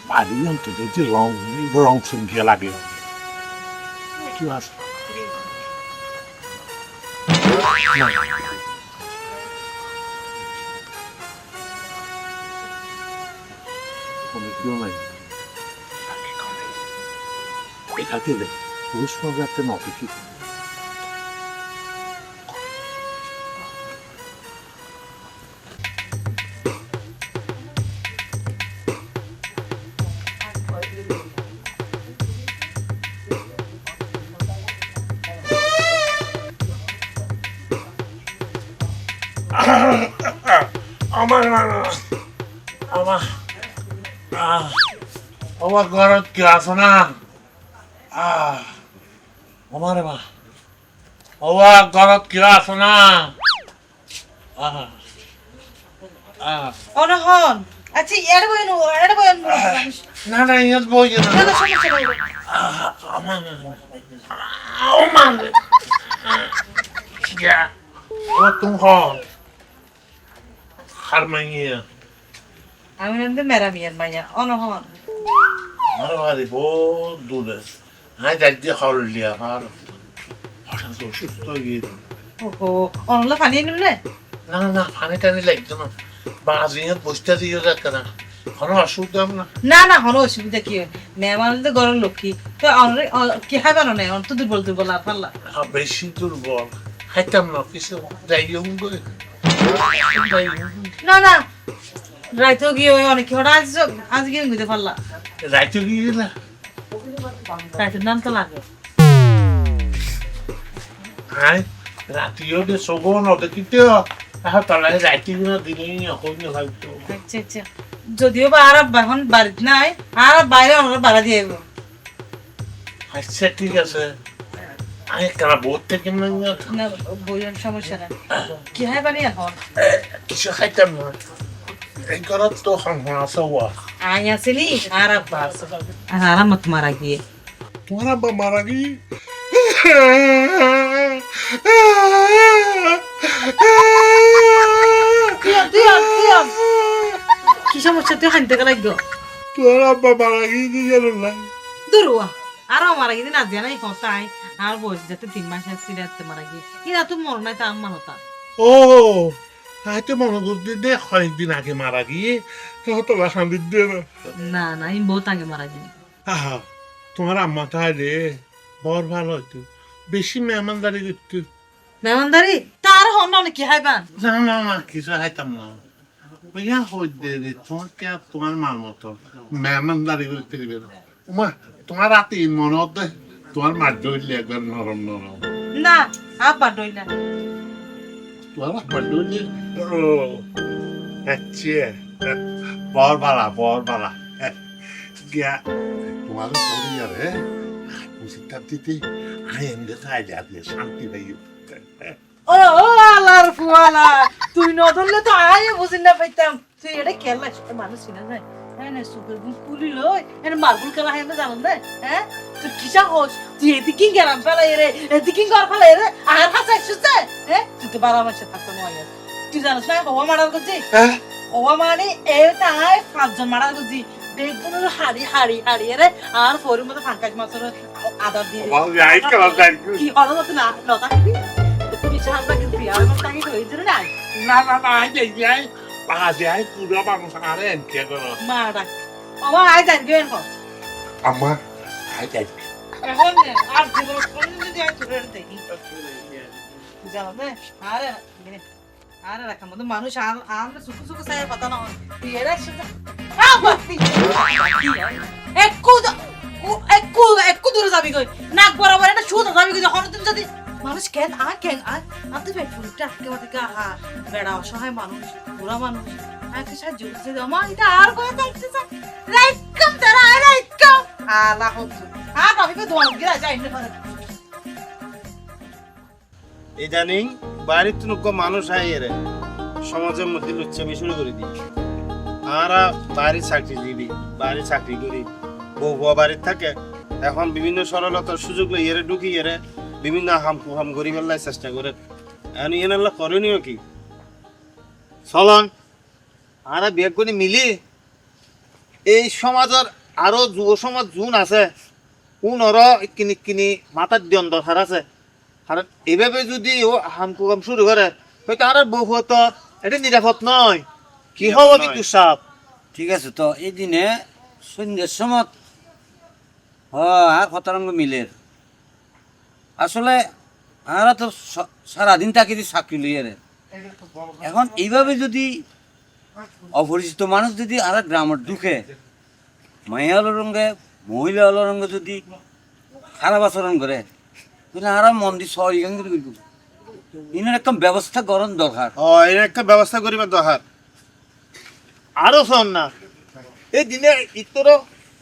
পানি অন্তত যে রং রং সঙ্গিয়া লাগে কি আছে কোনো কেউ নাই এটাকে দেখ পুরুষ পাবে একটা অপেক্ষিত আমার আমার আমার ঘরত কি আছে না আমার মা আমার ঘরত কি আছে না অনহন আচ্ছা এর বইন না না ইয়াত বই না না সমস্যা নাই আমার আমার ya ও তুমি হন হারমাইয়া আমি নন্দে মেরামিয়ার মাইয়া অনহন আমার বাড়ি বহুত দূরে হাই যাইতে হলিয়া আর হঠাৎ অসুস্থ হয়ে ওহো অনলা পানি নিলে না না পানি টানি লাগতো না বাজিয়াত বসতে দিয়ে যাচ্ছে না কোনো অসুবিধা না না না হলো অসুবিধা কি মেহমান তো গরম লক্ষ্মী তো কি খাইবার না অন্ত দুর্বল দুর্বল আর পারলা বেশি দুর্বল খাইতাম না কিছু যাইও না না রাইতো গিয়ে ওই অনেক হঠাৎ আজ গিয়ে বুঝতে পারলা রাইতে গিয়ে না রাইতের নাম তো লাগে হাই রাতিও যে সগন ওদের কিন্তু তাহলে রাইতে গিয়ে দিলেই হইনি হয়তো আচ্ছা আচ্ছা যদিও বা আর এখন বাড়িতে নাই আর বাইরে আমরা বাড়া দিয়ে যাবো আচ্ছা ঠিক আছে আমি কেন বহুত থেকে না বইয়ের সমস্যা নাই কি হয় বাড়ি এখন কিছু খাইতাম না এই ঘরত তো আছে ওয়া আই আসলি আর আব্বা আর আরামত মারা গিয়ে তোমার আব্বা মারা গিয়ে কি সমস্যা তুই হানতে গেল তোমার আব্বা মারা গিয়ে কি গেল না দূরুয়া আর মারা গিয়ে না জানাই হতাই আর বয়স যাতে 3 মাস আসছি রাতে মারা গিয়ে ইনা তো মর নাই তা আম্মা হতা ও হয়তো মনে করতে দে কয়েকদিন আগে মারা গিয়ে তো শান্তি দে না না আমি বহুত আগে মারা গিয়ে আহা তোমার আম্মা তাই রে বড় ভালো হইতো বেশি মেহমানদারি করতো মেহমানদারি তার হন না কি হাইবান না না না কিছু খাইতাম না ইয়া হই দে তোমার কে তোমার মার মতো মেহমানদারি করতে দিবে না তোমার রাতে মনে হতে তোমার মার ধরলে একবার নরম নরম না আব্বা ডই না তোমার আব্বা ধরলে ও আচ্ছা বড় বালা গিয়া তোমার ধরি রে মুসিকটা দিতে আই এমনি তাই যাবে শান্তি পাইও ও আলার ফুয়ালা তুই ন ধরলে তো আই বুঝিন না পাইতাম তুই এটা খেলা সেটা মানুষ ছিল না হ্যাঁ না সুপার গুন কুলি লই এর মার্বল খেলা হয় না জানেন না হ্যাঁ তুই কিসা হোস তুই এদিকে গেরাম ফেলাই রে এদিকে ঘর ফেলাই রে আর হাসা শুতে হ্যাঁ তুই তো বারা মাসে থাকতো না তুই জানিস না হওয়া মারার করছি হওয়া মানে এটাই 5 জন মারার করছি বেগুন হাড়ি হাড়ি হাড়ি রে আর ফোরের মধ্যে ফাঙ্কাস মাছের আদর দিয়ে কি হলো তো না লতা তুমি সাহায্য কিন্তু আর আমার তাকে হয়েছে না না যাই বাজে আই পুরো মানুষ আরে এনকে করো মা ডাক আমার আই যান গেন কো আম্মা আই যাই এখন আর জীবন কোন যদি আই তোরে দেখি জানো না আরে রাখা মতো মানুষ আর আমরা সুকু সুকু সাই কথা না তুই এরা সেটা একটু দূরে যাবি কই নাক বরাবর একটা সুতা যাবি কই হঠাৎ যদি মানুষ কেন আপনি পেট ফুলটা আটকে মাথা হা বেড়া অসহায় মানুষ বুড়া মানুষ আজকে সাহায্য করছে আমার এটা আর করে দেখতেছে রাইকাম তারা রাইকাম আল্লাহ আর আমি কই দোয়া গিরা যাই না করে ইদানিং বাড়ির তো মানুষ আইরে সমাজের মধ্যে লুচ্চামি শুরু করে দিই আর বাড়ির চাকরিজীবী বাড়ির চাকরি করি বউ বাড়ির থাকে এখন বিভিন্ন সরলতার সুযোগ লই এরে ঢুকি এরে বিভিন্ন হাম গরিব আল্লাহ চেষ্টা করে এখন এনাল্লা করণীয় কি চলন আর বিয়ে করে মিলি এই সমাজের আরো যুব সমাজ জুন আছে কোন কিনি কিনি মাথার দিয়ন দরকার আছে আর এভাবে যদি ও হামকু কাম শুরু করে হয়তো আর বহু তো এটা নিরাপদ নয় কি হবে বিদ্যুৎ সাপ ঠিক আছে তো এই দিনে সন্ধ্যের সময় আর খতরঙ্গ মিলের আসলে আমরা তো সারাদিন তাকে চাকরি লইয়ে রে এখন এইভাবে যদি অপরিচিত মানুষ যদি আর গ্রামের ঢুকে মাইয়া হলো রঙে মহিলা হলো রঙে যদি খারাপ আচরণ করে তাহলে আর মন্দির শহর এখান থেকে ইনার একটা ব্যবস্থা করার দরকার এর একটা ব্যবস্থা করিবার দরকার আরো শোন না এই দিনে ইতর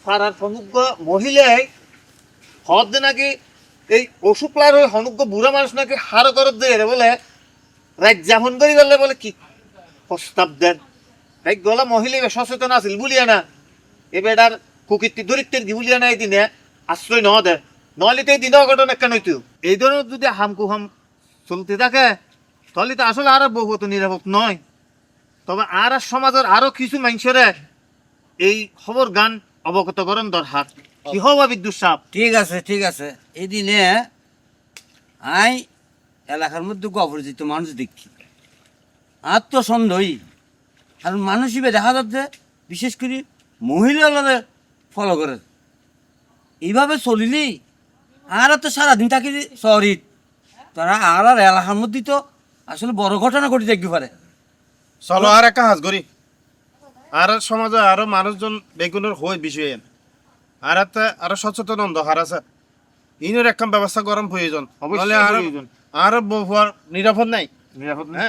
ফারার সমগ্র মহিলাই হদ নাকি এই অসুপ্লার ওই হনুজ্ঞ বুড়া মানুষ নাকি হার করত দিয়ে বলে রাত যাপন করি গেলে বলে কি প্রস্তাব দেন রাত গলা মহিলা সচেতন আছিল বুলিয়া না এবার আর কুকীর্তি দরিদ্রের কি বুলিয়া না এই দিনে আশ্রয় ন দেয় নহলে তো এই দিনে অঘটন একটা নইতো এই ধরনের যদি হামকু হাম চলতে থাকে তাহলে তো আসলে আর বহুত নিরাপদ নয় তবে আর সমাজের আরো কিছু মানুষের এই খবর গান অবগত করেন দরকার কি হওয়া বিদ্যুৎ সাপ ঠিক আছে এই দিনে আই এলাকার মধ্যে অপরিচিত মানুষ দেখি আর তো সন্দেহই আর মানুষ হিসেবে দেখা যাচ্ছে বিশেষ করে মহিলাদের ফলো করে এইভাবে চলিলি আর তো সারাদিন থাকি শহরে তারা আর এলাকার মধ্যে তো আসলে বড় ঘটনা ঘটে দেখতে পারে চলো আর একটা হাজ করি আর সমাজে আরো মানুষজন বেগুনের হয়ে বিষয়ে আর একটা আরো সচেতন দরকার আছে ইনের একটা ব্যবস্থা গরম প্রয়োজন আর বহুয়ার নিরাপদ নাই নিরাপদ না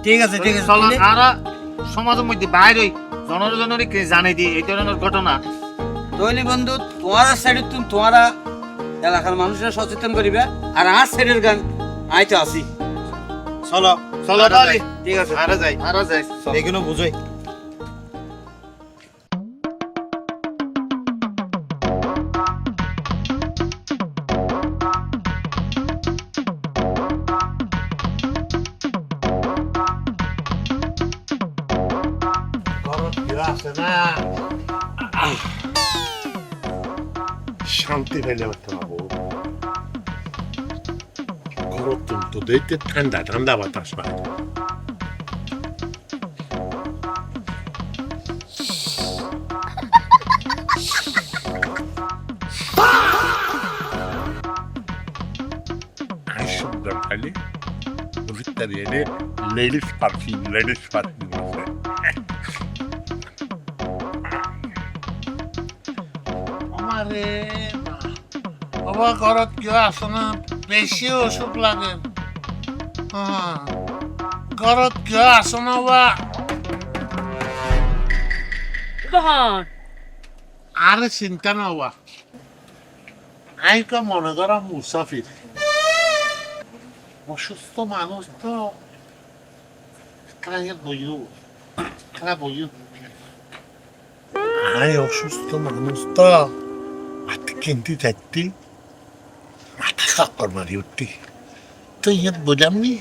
ঠিক আছে চলো আর সমাজের মধ্যে বাইরে জনজনের জানাই দিই এই ধরনের ঘটনা তৈলি বন্ধু তোমার সাইডে তুমি তোমারা এলাকার মানুষরা সচেতন করিবে আর আর সাইডের গান আইতে আসি চলো চলো তাহলে ঠিক আছে আরো যাই এগুলো বুঝোই আছে না শান্তি পাইলে পারতে পারবো ঘর তো দেখতে ঠান্ডা ঠান্ডা বাতাস পায় খালি লেডিস পারফিউম আছে আমারে বাবা ঘরত কিয় আছে না বেশি অসুখ লাগে ঘরত কিয় আছে না বা আরে চিন্তা না বা আমি তো মনে করা মুসাফির অসুস্থ মানুষ তো আমি অসুস্থ মানুষ তো কিনতে চাইতি মাথা চক্কর মারি উঠতি তো ইয়াত বোঝামনি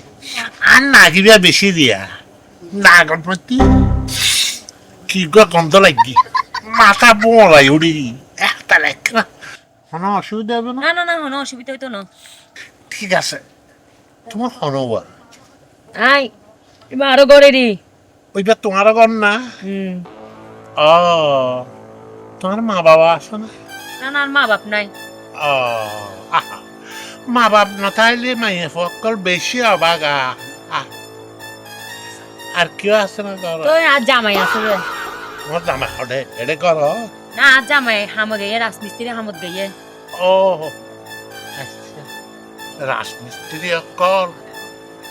আর নাগিবা বেশি দিয়া নাগর প্রতি কি গন্ধ লাগি মাথা বলাই উড়ি একটা লেখা কোনো অসুবিধা হবে না না কোনো অসুবিধা হইতো না ঠিক আছে তোমার হনবা আই এবার আরো গড়ে দি ওইটা তোমার ঘর না ও তোমার মা বাবা আছে না না মা বাপ নাই ও মা বাপ না থাকলে মাইয়ে সকল বেশি অবাগা আর কেউ আছে না ঘর তো আজ জামাই আছে রে তোমার জামা হডে এডে কর না আজ জামাই হামদ গিয়ে রাজমিস্ত্রি হামদ গিয়ে ও আচ্ছা রাজমিস্ত্রি কর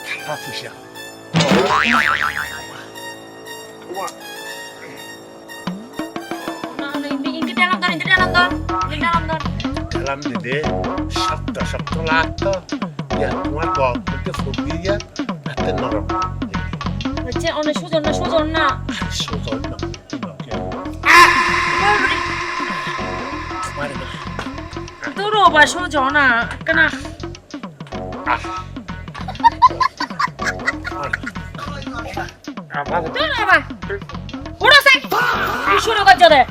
টাকা পয়সা Dalam dede, sabtu lato, ya তোমার গল্পতে ফুটিয়ে হাতে নরম আচ্ছা অনেক সুজন না সুজন না তোর ওবা সুজন না কেন আমার তোর বাবা উড়ো সাই শুরু কর জরে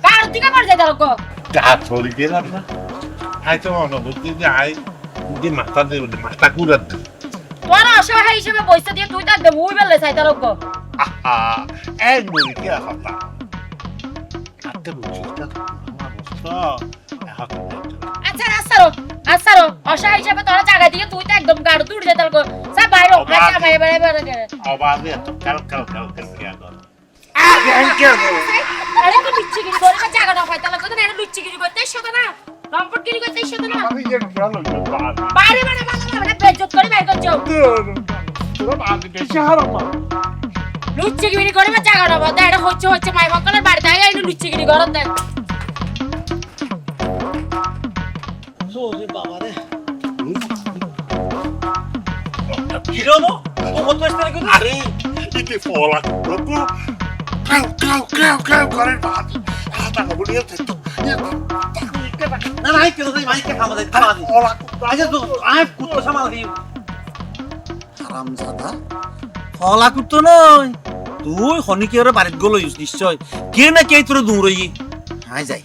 কার দিকে পড়ে যায় তারক যা ছড়ি দিলাম না আই তো অনুভূতি যে আই দি মাথা ঘুরাত তোর অসহায় হিসেবে পয়সা দিয়ে তুই তার দেবো বেলে চাই তারক আহা এক মুড়ি কি কথা আতে বুঝিস না আমার অবস্থা আচ্ছা আচ্ছা অসহায় হিসেবে তোরা জায়গা দিয়ে তুই তো একদম গাড় দূর যায় তারক সা বাইরে আচ্ছা বাইরে আওয়াজে এত কাল কি আগর আরে তো লুচ্চিগিরি করে না জায়গা না পাই তাহলে কত না লুচ্চিগিরি করতে সাথে না লম্পটগিরি করতে সাথে না আমি যে ভালো বাইরে মানে বেজ্জত করে বাইর করছো তোরা বাদি বেশি হারামা লুচ্চিগিরি করে না জায়গা না পাই এটা হচ্ছে মাই বকলের বাড়িতে আই লুচ্চিগিরি করন দেন ওরে বাবা রে কিরনো ও কত স্টার করে আরে ইতে ফলা রকম কাউ করে বাদ হাতা বলিয়ে তো না না কেন তাই মাইকে খাওয়া দেয় খাওয়া দিই ফলা আচ্ছা তো আয় কুত্তো সামাল দিই হারামজাদা ফলা কুত্তো নয় তুই হনিকের বাড়িত গলো নিশ্চয় কে না কে তোর দূরই আয় যাই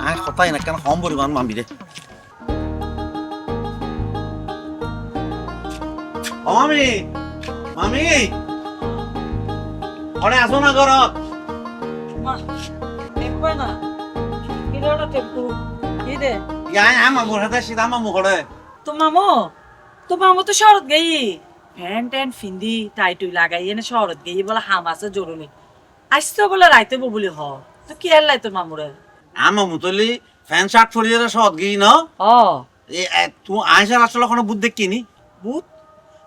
আয় কথাই না কেন হম পরিমাণ মামি রে ও মামি মামি অনে আসো না ঘরত মা টেম্পো না কিলোটা টেম্পো কি দে ইয়াই মামুর হাতে সিধা মামু করে তো মামু তো শরৎ গই ফ্যান ট্যান ফিন্দি টাইটুই লাগাই এনে শরৎ গই বলে হাম আছে জরুরি আসতো বলে রাইতে বলি হ তো কি আর লাইতো মামুরে মামু তলি ফ্যান শার্ট ফরিয়ে সদ গই ন ও তুই আইসার আসলে কোনো বুদ্ধ দেখিনি ভূত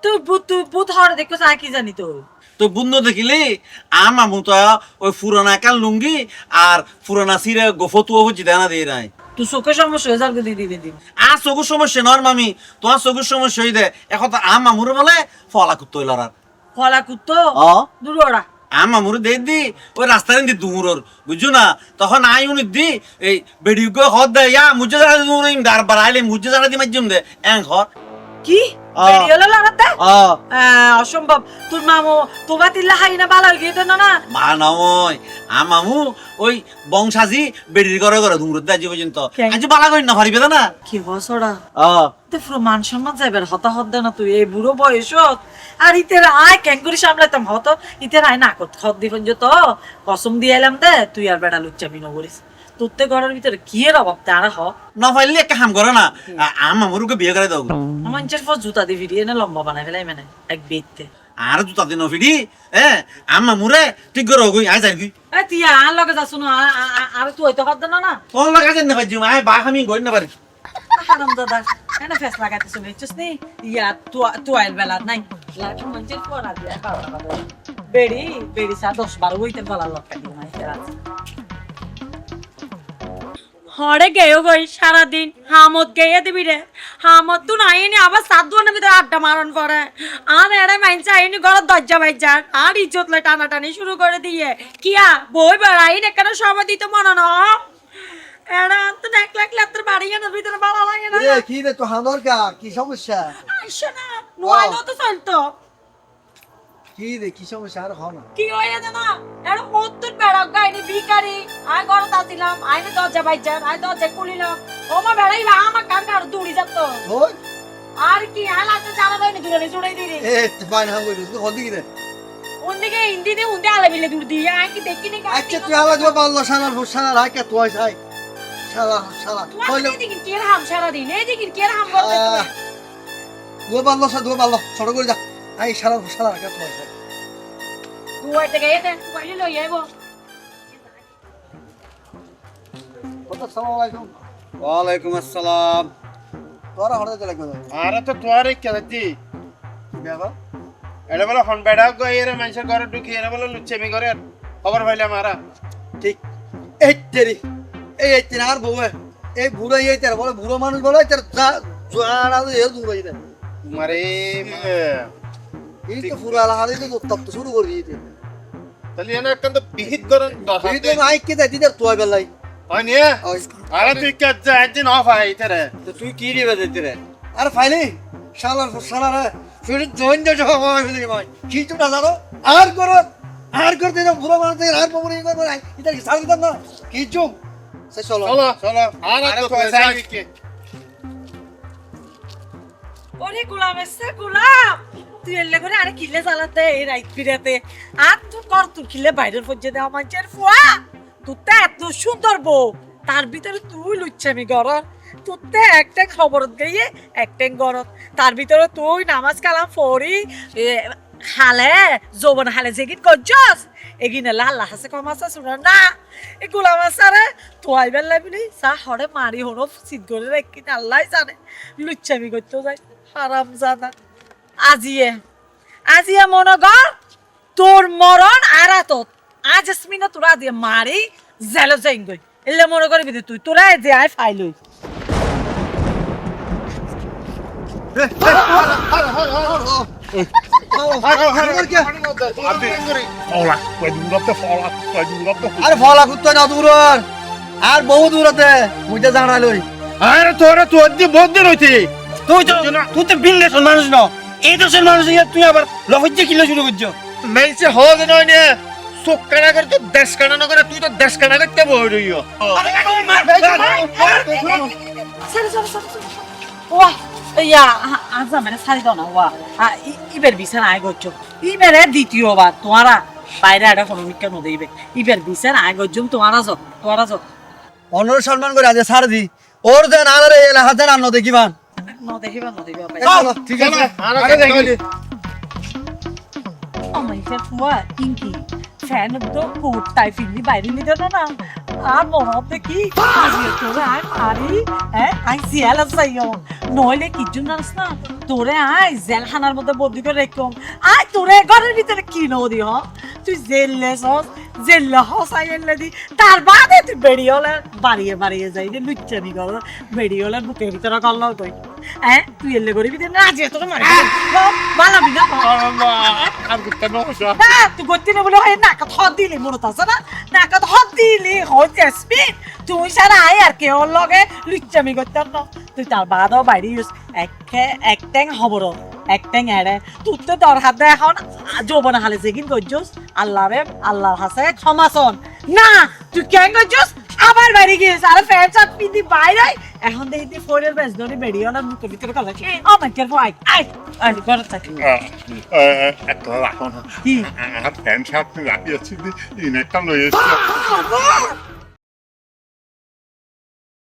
তুই ভূত হরে দেখো চাই কি জানি তো তো বুদ্ধ দেখিলি মামু তো ওই পুরানা একাল লুঙ্গি আর পুরানা সিরে গোফতুয়া হচ্ছে দেনা দিয়ে নাই তুই চোখের সমস্যা হয়ে যাবে দিদি আর চকুর সমস্যা নর মামি তোমার চকুর সমস্যা হই দে এখন তো মামুর বলে ফলা কুত্তো লড়ার ফলা কুত্তো অ দূর ওরা মামুর দে দি ওই রাস্তার দি দূরর বুঝছো না তখন আই উনি দি এই বেডিও গো হদ দে ইয়া মুজে জানা দূর ইম দার বারাইলে মুজে জানা দি মাজ্জুম দে এং ঘর কি বেরিয়েলো লাগাতে অ অসম্ভব তোর মামু তোবা তিল্লা হাই না বালা গিয়ে দেন না মা নয় মামু ওই বংশাজি বেডির ঘরে ঘরে দূর দে আজ পর্যন্ত আজ বালা কই না পারিবে না কি বছরা অ তে পুরো মান সম্মান যাইবার হতাহত দে না তুই এই বুড়ো বয়সত আর ইতের আয় ক্যাঙ্গুরি সামলাইতাম হতো ইতের আয় না কত খত দিবেন যে তো কসম দিয়ে এলাম দে তুই আর বেড়া লুচ্চাবি ন করিস তোরতে ঘরের ভিতরে কি এর অভাব তারা হ না পাইলে একটা হাম করে না মামুরকে বিয়ে করে দাও মানুষের পর জুতা দিয়ে ভিডিয়ে এনে লম্বা বানাই ফেলাই মানে এক বেদতে আর জুতা দিন ফিডি মামুরে ঠিক করে গই আই যাই গই এই তুই আর লগে যাস না আর তুই হইতে হত না না কোন লাগা যেন না পাইছি আই বা আমি গই না পারি হারাম দাদা এনে ফেস লাগাতে শুনে ইচ্ছস নি ইয়া তুই আইল বেলা নাই লাঠি মানুষের পর আর দিয়া খাওয়া বেড়ি সা 10-12 হইতে বলা লটকা দিয়ে নাই তেরা হরে গেও গই সারাদিন হামত গেয়ে দিবি রে হামত তো নাইনি আবার সাত দুয়ানের ভিতরে আড্ডা মারন করে আর এড়ে মাইনছে আইনি ঘরের দরজা বাইজার আর ইজ্জত লে টানাটানি শুরু করে দিয়ে কিয়া বই বেড়াই না কেন সবাই দিতে মনে না এড়া তো এক লাখ লাত্র বাড়ি গেল ভিতরে ভালো লাগে না রে কি রে তো হাঁদর কা কি সমস্যা আইসো না নোয়াইলো তো চলতো কি রে কি সমস্যা আর হও না কি হয়ে না এড়া মত্তুর বেড়া গাইনি ভিখারি আয় ঘরে তাছিলাম আইনে দরজা বাইজার আয় দরজা খুলিলাম ও মা বেড়াই আমার কান কার দৌড়ি যেত ওই আর কি হালাতে জানা দইনি দূরে জুড়াই দিলি এ ফাইন হাম কই তুই হদি রে ওদিকে হিন্দিতে উন্দে আলাবিলে দূর দিয়ে আয় কি দেখিনি আচ্ছা তুই আলা গো পাল্লা সানার ফুসানা রাখে তুই আই শালা শালা কইলো এদিকে কি হাম সারা দিন এদিকে কি হাম বলতে দো পাল্লা ছোট করে যা আই শালা ফুসানা রাখে তুই আই তুই থেকে এতে কইলে লই আইবো আসসালামু আলাইকুম ওয়ালাইকুম আসসালাম তোরা হড়ে চলে গেল আরে তো তোয়ারে কেদি বাবা এটা বলে হন বেড়া গো এরে মানুষের ঘরে ঢুকি এরা বলে লুচ্চামি করে খবর পাইলাম আরা ঠিক এই তেরি এই তিন আর বউয়ে এই বুড়ো এই তের বলে বুড়ো মানুষ বলে তের জানা এ দূর হই দে মারে এই তো পুরো আলা হাতে তো তপ্ত শুরু করে দিয়েছে তাহলে এনে একদম বিহিত করেন এই তো মাইক কে দিতে দিতে তুই বেলাই হয় নিয়ে আরে তুই কাজ যা একদিন অফ হয় ইতারে তো তুই কি দিবে দিতে রে আর ফাইলি শালার শালার ফির জয়েন দে সবাই মিলে ভাই কি তো না জানো আর করো আর করতে না বুড়ো মানুষ আর বমরি করবে না এটা কি সারি দাম না কি চুম সে চলো চলো আর তো পয়সা ওরে গোলাম এসে গোলাম তুই এলে করে আরে কিলে চালাতে এই রাইত ফিরাতে আর তুই কর তুই কিলে বাইরের ফজ্জে দেওয়া মানুষের ফুয়া তুই তো এত সুন্দর বউ তার ভিতরে তুই লুচ্ছামি গরর তুই তো একটা খবরত গিয়ে একটা গরত তার ভিতরে তুই নামাজ কালাম পড়ি হালে যৌবন হালে যেগিন করছস এগিন এলে আল্লাহ হাসে কম আছে শুনে না এই গোলাম আসারে তোয়াই বেলা বলি চা হরে মারি হনো সিদ্ধ করে রেখে আল্লাহ জানে লুচ্ছামি করতে যাই হারাম জাদা আজিয়ে মনে কর তোর মরণ আরাতত আজ আসমিনা তোরা দিয়ে মারি জেলো যাই গই এলে মনে করবি তুই তোরা যে আয় ফাইলই ফলা কই দূরতে ফলা কই দূরতে আরে ফলা কুত্তা না দূর আর বহু দূরতে মুইতে জানালই আরে তোরা তো অদ্দি বদ্ধ রইতে তুই তো ভিন দেশের মানুষ ন এই দেশের মানুষ তুই আবার লফজ্জে কিলো শুরু করছো মেইছে হজ নয় নে চোখ কানা করে তো দেশ কানা না করে তুই তো দেশ কানা করতে বই রইও ওয়া ইয়া আজ মানে সারি দাও না ওয়া ইবের বিছানা আয় গচ্ছ ইবেরে দ্বিতীয়বার তোমারা বাইরে একটা কোনো মিক্কা ন দেইবে ইবের বিছানা আয় গজ্জুম তোমারা যাও অনর সম্মান করে আজ সার দি ওর দেন আরে এলা হাজার আন্ন দেখিবান ন দেখিবা ভাই ঠিক আছে আরে দেখি আমাইছে ফুয়া ইনকি ফ্যান তো কোট টাই ফিলি বাইরে নিতে না আর মরদ দেখি আজকে তোরে আয় পারি আই জেল আসাইও নইলে কি জন্য না তোরে আয় জেলখানার মধ্যে বন্দি করে রেখো আয় তোরে ঘরের ভিতরে কি নদি হ তুই জেল হসাই এলে দি তার বাদে তুই বেরিয়ে বাড়িয়ে যাই রে লুচ্চানি কর বেরিয়ে বুকের ভিতরে করলো তুই তুই এলে করবি না আজ তোর মারি বালাবি না আর করতে নশা তুই গতি না বলে হয় নাকা থর দিলি মনত আছে না নাকা থর দিলি হয় জেসমিন তুই সারা আয় আর কেউ লগে লুচ্চামি করতাম না তুই তার বাদও বাইরে এক ট্যাং হবর এক ট্যাং এড়ে তুই তো তোর হাতে এখন যৌবন হালে যেগিন করছস আল্লাহর হাসে ক্ষমাসন না তুই কেন করছস আবার বাইরে গিয়েছিস আরে ফ্যান চাপ পিন্দি বাইরে এখন দেখি ফোনের বেশ ধরে বেরিয়ে না মুখের ভিতরে কলা আমার কেন আয় ঘরে থাকি একটা রাখো না কি আর প্যান্ট শার্ট লাগিয়েছি ইনেকটা লয়েছি